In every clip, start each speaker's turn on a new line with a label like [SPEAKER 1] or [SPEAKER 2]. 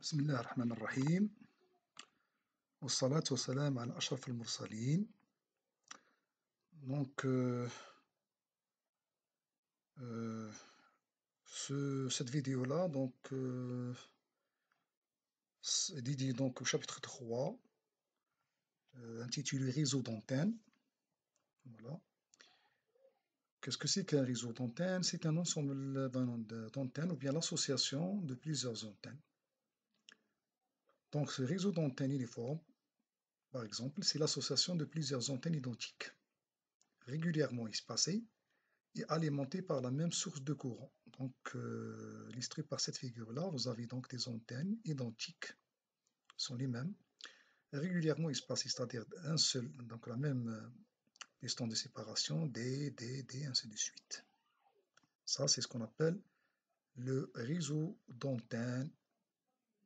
[SPEAKER 1] بسم الله الرحمن الرحيم والصلاة والسلام على أشرف المرسلين. Donc, cette vidéo-là est dédiée donc au chapitre 3, intitulé Réseau d'antennes. Voilà. Qu'est-ce que c'est qu'un réseau d'antennes? C'est un ensemble d'antennes ou bien l'association de plusieurs antennes. Donc, ce réseau d'antennes uniforme, par exemple, c'est l'association de plusieurs antennes identiques, régulièrement espacées et alimentées par la même source de courant. Donc, illustré par cette figure-là, vous avez donc des antennes identiques, sont les mêmes, régulièrement espacées, c'est-à-dire un seul, donc la même distance de séparation, D, ainsi de suite. Ça, c'est ce qu'on appelle le réseau d'antennes,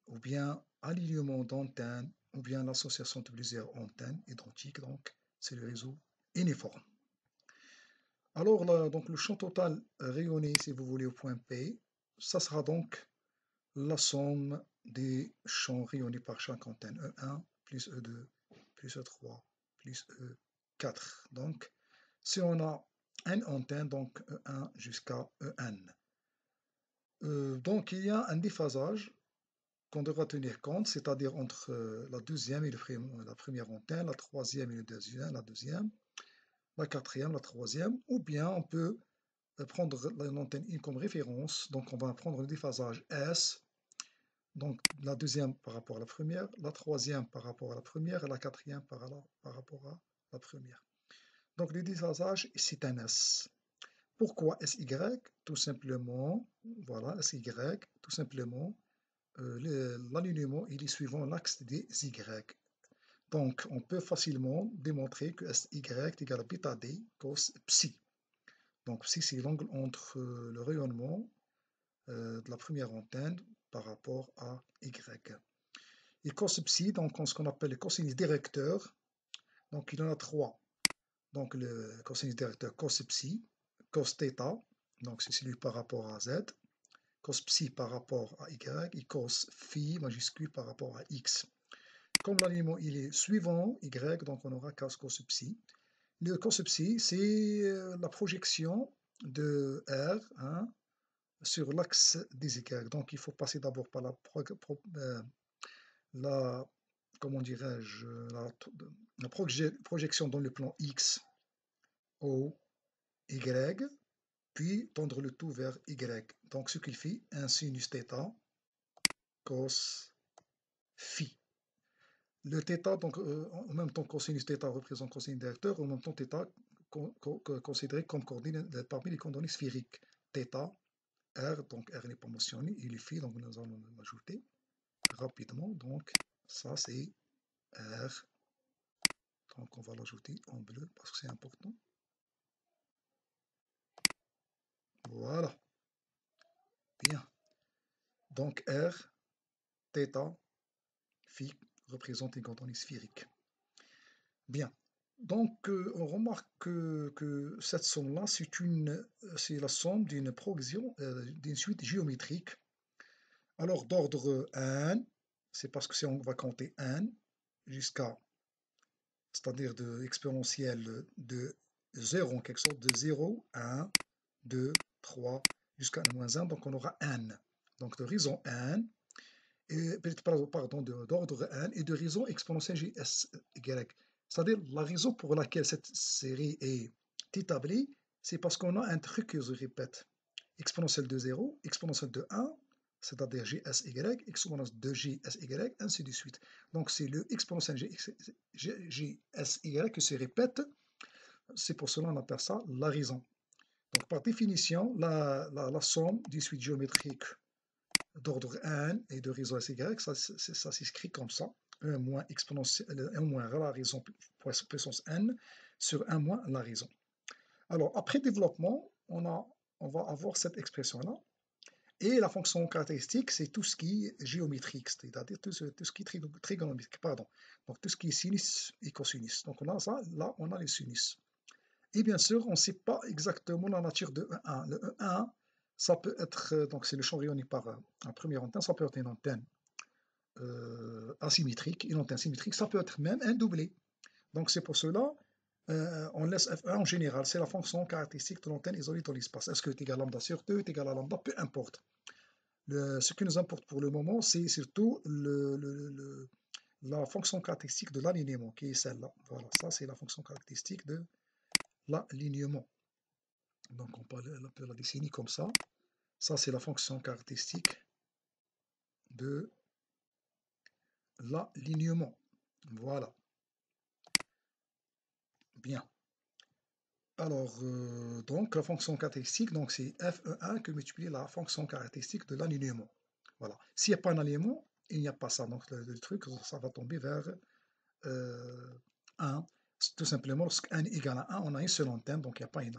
[SPEAKER 1] ou bien alignement d'antennes, ou bien l'association de plusieurs antennes identiques, donc c'est le réseau uniforme. Alors là, donc le champ total rayonné, si vous voulez, au point P, ça sera donc la somme des champs rayonnés par chaque antenne, E1 plus E2 plus E3 plus E4. Donc, si on a n antennes, donc E1 jusqu'à En. Donc, il y a un déphasage qu'on devra tenir compte, c'est-à-dire entre la deuxième et la première antenne, la troisième et la deuxième, la quatrième, la troisième, ou bien on peut prendre l'antenne 1 comme référence, donc on va prendre le déphasage S, donc la deuxième par rapport à la première, la troisième par rapport à la première, et la quatrième par rapport à la première. Donc le déphasage, c'est un S. Pourquoi SY? Tout simplement, voilà, SY, tout simplement, l'alignement il est suivant l'axe des Y. Donc on peut facilement démontrer que SY est égal à bêta D cos psi. Donc psi c'est l'angle entre le rayonnement de la première antenne par rapport à Y. Et cos psi, donc ce qu'on appelle le cosinus directeur, donc il y en a trois. Donc le cosinus directeur cos psi, cos θ, donc c'est celui par rapport à Z, cos psi par rapport à Y, et cos phi majuscule par rapport à X. Comme l'alignement il est suivant Y, donc on aura cos psi. Le cos psi, c'est la projection de R, hein, sur l'axe des Y. Donc il faut passer d'abord par la comment dirais-je, la projection dans le plan X, O, Y, puis tendre le tout vers Y. Donc ce qu'il fait, un sinus θ cos phi. Le θ, donc en même temps cosinus θ représente cosinus directeur, en même temps θ considéré comme coordonnée parmi les coordonnées sphériques. θ, R, donc R n'est pas mentionné, il est phi, donc nous allons l'ajouter rapidement. Donc ça c'est R, donc on va l'ajouter en bleu parce que c'est important. Voilà, bien. Donc R, θ, phi représente les coordonnées sphériques. Bien. Donc on remarque que cette somme-là, c'est la somme d'une progression, d'une suite géométrique. Alors d'ordre n, c'est parce que si on va compter n jusqu'à, c'est-à-dire de exponentielle de 0 en quelque sorte, de 0, 1, 2, 3, jusqu'à n-1, donc on aura n. Donc de raison n, et, pardon, d'ordre n et de raison exponentielle GSY. C'est-à-dire la raison pour laquelle cette série est établie, c'est parce qu'on a un truc que je répète. Exponentielle de 0, exponentielle de 1, c'est-à-dire GSY, exponentielle de GSY, ainsi de suite. Donc c'est le exponentielle GSY qui se répète. C'est pour cela qu'on appelle ça la raison. Donc par définition, la somme des suites géométriques d'ordre n et de raison SY, ça s'écrit comme ça. 1 moins exponentielle, 1 moins la raison puissance n sur 1 moins la raison. Alors, après développement, on va avoir cette expression-là. Et la fonction caractéristique, c'est tout ce qui est géométrique, c'est-à-dire tout ce qui est trigonométrique, pardon. Donc, tout ce qui est sinus et cosinus. Donc, là, on a les sinus. Et bien sûr, on ne sait pas exactement la nature de E1. Le E1, ça peut être, donc c'est le champ rayonné par un premier antenne, ça peut être une antenne asymétrique, une antenne symétrique, ça peut être même un doublé. Donc c'est pour cela on laisse F1 en général, c'est la fonction caractéristique de l'antenne isolée dans l'espace. Est-ce que est égal à lambda sur 2, est égal à lambda, peu importe. Ce qui nous importe pour le moment, c'est surtout la fonction caractéristique de l'alignement, qui est celle-là. Voilà, ça c'est la fonction caractéristique de l'alignement. Donc on peut la dessiner comme ça. Ça c'est la fonction caractéristique de l'alignement. Voilà. Bien. Alors, donc la fonction caractéristique, donc c'est F1 que multiplier la fonction caractéristique de l'alignement. Voilà. S'il n'y a pas un alignement, il n'y a pas ça. Donc le truc, ça va tomber vers 1. Tout simplement, lorsque n égale à 1, on a une seule antenne, donc il n'y a pas un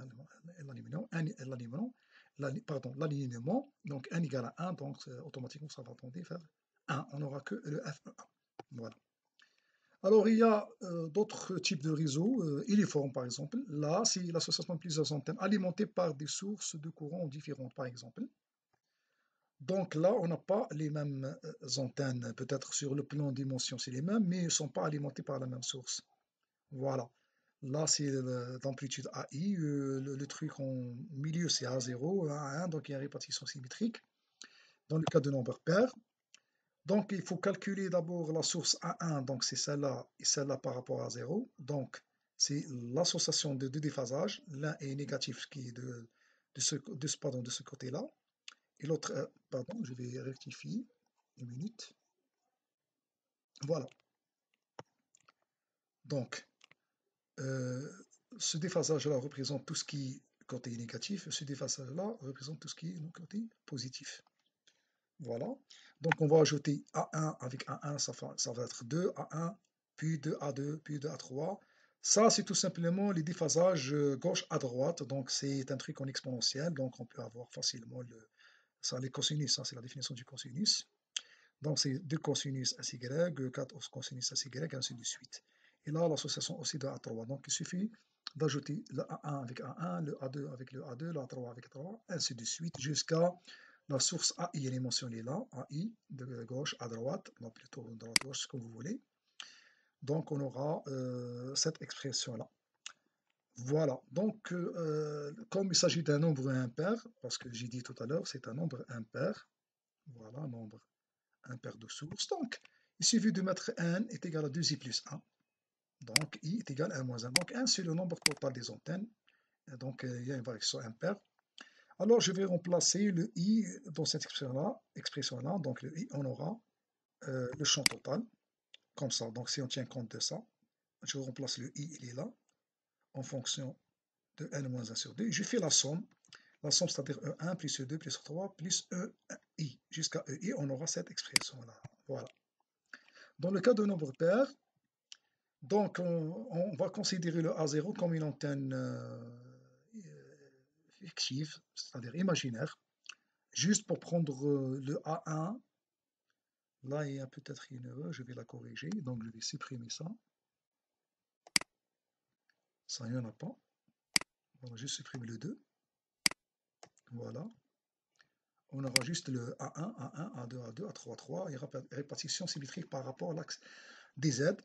[SPEAKER 1] l'alignement, donc n égale à 1, donc automatiquement ça va tomber vers 1. On n'aura que le F1. Voilà. Alors, il y a d'autres types de réseaux, uniformes par exemple. Là, c'est l'association de plusieurs antennes alimentées par des sources de courant différentes, par exemple. Donc là, on n'a pas les mêmes antennes. Peut-être sur le plan de dimension, c'est les mêmes, mais ils ne sont pas alimentés par la même source. Voilà. Là, c'est l'amplitude AI. Le truc en milieu, c'est A0, A1, donc il y a une répartition symétrique. Dans le cas de nombre pair, donc, il faut calculer d'abord la source A1, donc c'est celle-là et celle-là par rapport à 0. Donc, c'est l'association de deux déphasages. L'un est négatif qui est de ce côté-là. Et l'autre, pardon, je vais rectifier une minute. Voilà. Donc, euh, ce déphasage-là représente tout ce qui est côté négatif, et ce déphasage-là représente tout ce qui est côté positif. Voilà. Donc, on va ajouter A1 avec A1, ça va être 2 A1, puis 2 A2, puis 2 A3. Ça, c'est tout simplement les déphasages gauche à droite. Donc, c'est un truc en exponentiel. Donc, on peut avoir facilement les cosinus. Ça, c'est la définition du cosinus. Donc, c'est 2 cosinus SY, 4 cosinus SY, ainsi de suite. Et là, l'association aussi de A3. Donc, il suffit d'ajouter le A1 avec A1, le A2 avec le A2, le A3 avec A3, ainsi de suite, jusqu'à la source AI, elle est mentionnée là, AI, de gauche à droite, non plutôt de droite à gauche, comme vous voulez. Donc, on aura cette expression-là. Voilà, donc comme il s'agit d'un nombre impair, parce que j'ai dit tout à l'heure, c'est un nombre impair, voilà, nombre impair de source, donc il suffit de mettre n est égal à 2i plus 1, donc i est égal à 1 moins 1, donc 1 c'est le nombre total des antennes, et donc il y a une variation impaire. Alors je vais remplacer le i dans cette expression-là, donc le i on aura le champ total, comme ça, donc si on tient compte de ça, je remplace le i, il est là, en fonction de n-1 sur 2, je fais la somme c'est-à-dire E1 plus E2 plus E3 plus EI. Jusqu'à EI, on aura cette expression-là. Voilà. Dans le cas de nombre pair, donc on va considérer le A0 comme une antenne fictive, c'est-à-dire imaginaire, juste pour prendre le A1. Là, il y a peut-être une erreur, je vais la corriger, donc je vais supprimer ça. Ça, il n'y en a pas. Voilà, je supprime le 2. Voilà. On aura juste le A1, A1, A2, A2, A3, A3 et répartition symétrique par rapport à l'axe DZ.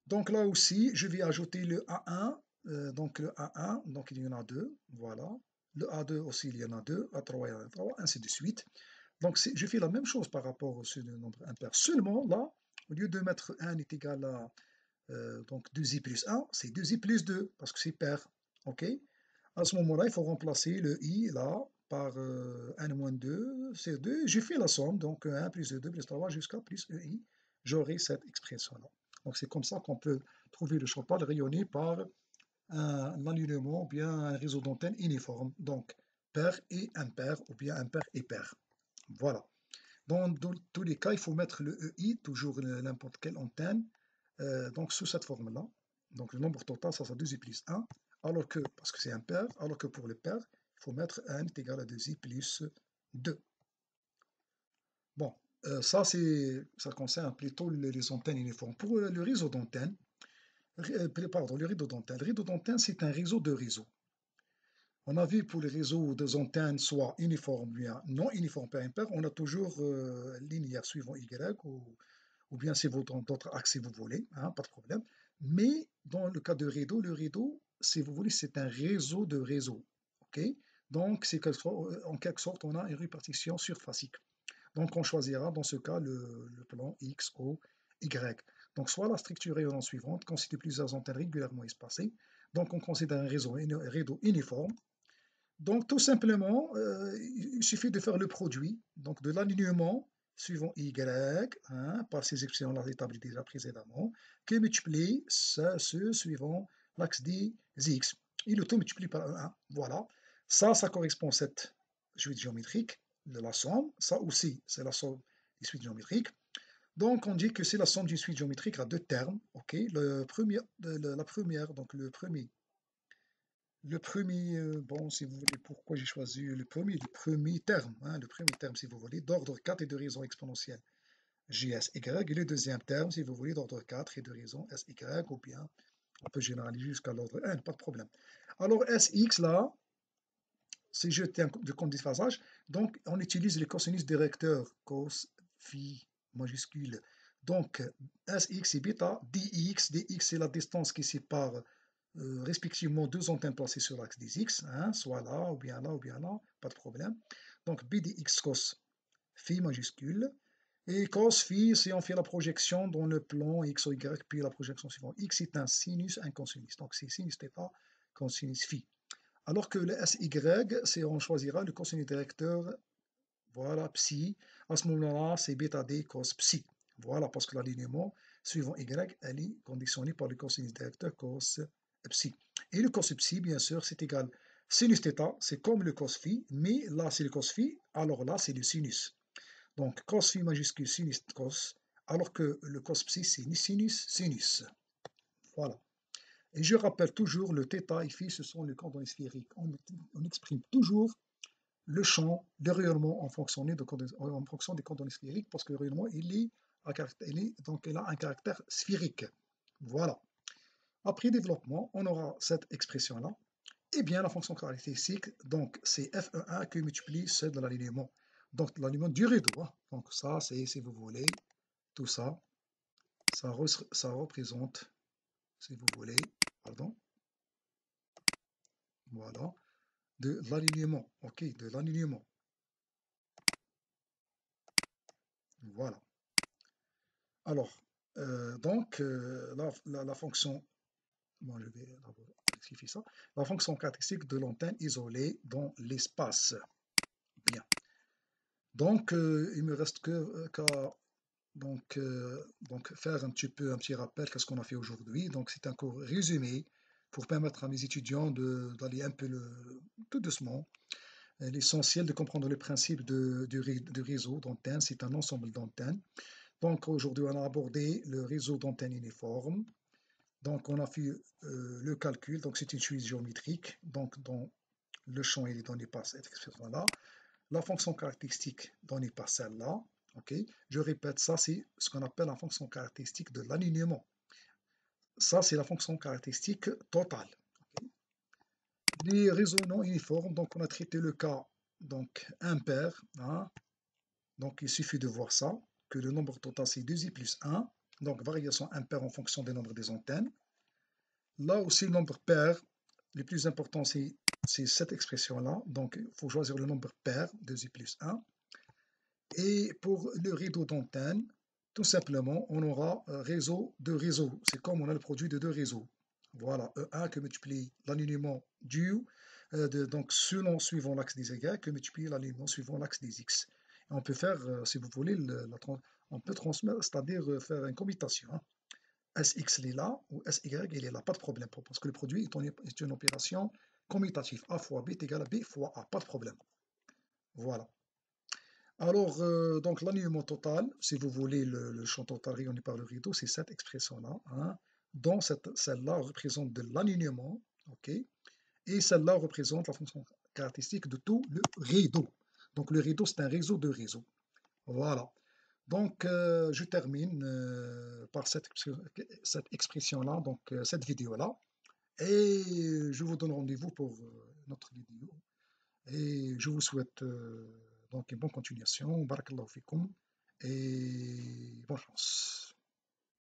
[SPEAKER 1] Donc là aussi, je vais ajouter le A1, donc le A1, donc il y en a deux, voilà. Le A2 aussi, il y en a deux, A3, il y en a trois, ainsi de suite. Donc je fais la même chose par rapport au nombre impair. Seulement là, au lieu de mettre 1 est égal à donc 2i plus 1, c'est 2i plus 2, parce que c'est pair. OK? À ce moment-là, il faut remplacer le i là par n-2, c'est 2. J'ai fait la somme, donc 1 plus 2 plus 3 jusqu'à plus ei. J'aurai cette expression-là. Donc c'est comme ça qu'on peut trouver le chantal rayonné par un alignement ou bien un réseau d'antennes uniforme. Donc pair et impair ou bien impair et pair. Voilà. Dans tous les cas, il faut mettre le EI, toujours n'importe quelle antenne, donc sous cette forme-là. Donc le nombre total, ça sera 2i plus 1, alors que, parce que c'est impair, alors que pour le pair, il faut mettre n est égal à 2i plus 2. Bon, ça concerne plutôt les antennes uniformes. Pour le réseau d'antennes, pardon, le rideau d'antenne. Le rideau d'antenne, c'est un réseau de réseaux. On a vu pour les réseaux des antennes, soit uniformes ou bien non uniformes pair impair, on a toujours linéaire suivant Y ou bien c'est d'autres axes si vous voulez, hein, pas de problème. Mais dans le cas de rideau, le rideau, si vous voulez, c'est un réseau de réseaux. OK? Donc, en quelque sorte, on a une répartition surfacique. Donc, on choisira dans ce cas le plan X, O, Y. Donc, soit la structure rayonnante suivante constitue plusieurs antennes régulièrement espacées. Donc, on considère un réseau uniforme. Donc, tout simplement, il suffit de faire le produit donc de l'alignement suivant Y, hein, par ces expressions-là établies déjà précédemment, qui multiplie ce suivant l'axe des X. Et le tout multiplie par 1. Voilà. Ça correspond à cette suite géométrique de la somme. Ça aussi, c'est la somme des suites géométriques. Donc, on dit que c'est la somme d'une suite géométrique à deux termes. Ok, la première, donc le premier, bon, si vous voulez, pourquoi j'ai choisi le premier terme, hein, le premier terme, si vous voulez, d'ordre 4 et de raison exponentielle JSY, et le deuxième terme, si vous voulez, d'ordre 4 et de raison SY, ou bien on peut généraliser jusqu'à l'ordre n, pas de problème. Alors, SX, là, c'est jeté de compte déphasage, donc on utilise les cosinus directeurs, cos, phi, majuscule. Donc, SX et bêta, dx c'est la distance qui sépare respectivement deux antennes placées sur l'axe des X, hein, soit là, ou bien là, ou bien là, pas de problème. Donc BDX cos phi majuscule. Et cos phi, c'est on fait la projection dans le plan X ou Y, puis la projection suivante. X est un sinus, un cosinus. Donc c'est sinus θ, cosinus phi. Alors que le SY, c'est on choisira le cosinus directeur, voilà, psi. À ce moment-là, c'est bêta d cos psi. Voilà, parce que l'alignement suivant Y, elle est conditionnée par le cosinus directeur cos psi. Et le cos psi, bien sûr, c'est égal. Sinus θ, c'est comme le cos phi, mais là, c'est le cos phi, alors là, c'est le sinus. Donc, cos phi majuscule sinus cos, alors que le cos psi, c'est ni sinus, sinus. Voilà. Et je rappelle toujours, le θ et phi, ce sont les coordonnées sphériques. On exprime toujours le champ de rayonnement en fonction des coordonnées sphériques, parce que le rayonnement, il a un caractère sphérique. Voilà. Après développement, on aura cette expression-là. Et bien, la fonction caractéristique, donc c'est F1 qui multiplie celle de l'alignement. Donc, l'alignement du rideau. Hein. Donc, ça, c'est, si vous voulez, tout ça, ça représente, si vous voulez, pardon, voilà, de l'alignement. OK, de l'alignement. Voilà. Alors, donc, la fonction, bon, je vais rectifier ça, la fonction caractéristique de l'antenne isolée dans l'espace. Bien. Donc, il me reste qu'à faire un petit rappel qu'est-ce qu'on a fait aujourd'hui. Donc, c'est un cours résumé pour permettre à mes étudiants d'aller un peu tout doucement. L'essentiel de comprendre le principe du réseau d'antennes, c'est un ensemble d'antennes. Donc, aujourd'hui, on a abordé le réseau d'antennes uniformes. Donc, on a fait le calcul. Donc, c'est une suite géométrique. Donc, dont le champ est donné par cette expression-là. La fonction caractéristique donnée par celle-là. Okay. Je répète, ça, c'est ce qu'on appelle la fonction caractéristique de l'alignement. Ça, c'est la fonction caractéristique totale. Okay. Les réseaux non uniformes, donc on a traité le cas donc impair. Hein. Donc, il suffit de voir ça, que le nombre total, c'est 2i plus 1. Donc, variation impaire en fonction des nombres des antennes. Là aussi, le nombre pair, le plus important, c'est cette expression-là. Donc, il faut choisir le nombre pair, 2i plus 1. Et pour le rideau d'antenne, tout simplement, on aura réseau de réseaux. C'est comme on a le produit de deux réseaux. Voilà, E1 que multiplie l'alignement du, donc suivant l'axe des Y, que multiplie l'alignement suivant l'axe des X. Et on peut faire, si vous voulez, on peut transmettre, c'est-à-dire faire une commutation. Hein. SX il est là, ou SY il est là, pas de problème, parce que le produit est une opération commutative. A fois B est égal à B fois A, pas de problème. Voilà. Alors, donc l'alignement total, si vous voulez le champ total rayonné par le rideau, c'est cette expression-là. Hein, dont celle-là représente de l'alignement, ok, et celle-là représente la fonction caractéristique de tout le rideau. Donc le rideau, c'est un réseau de réseaux. Voilà. Donc je termine par cette expression-là, donc cette vidéo-là, et je vous donne rendez-vous pour notre vidéo. Et je vous souhaite donc une bonne continuation. Barakallahu fikum et bonne chance.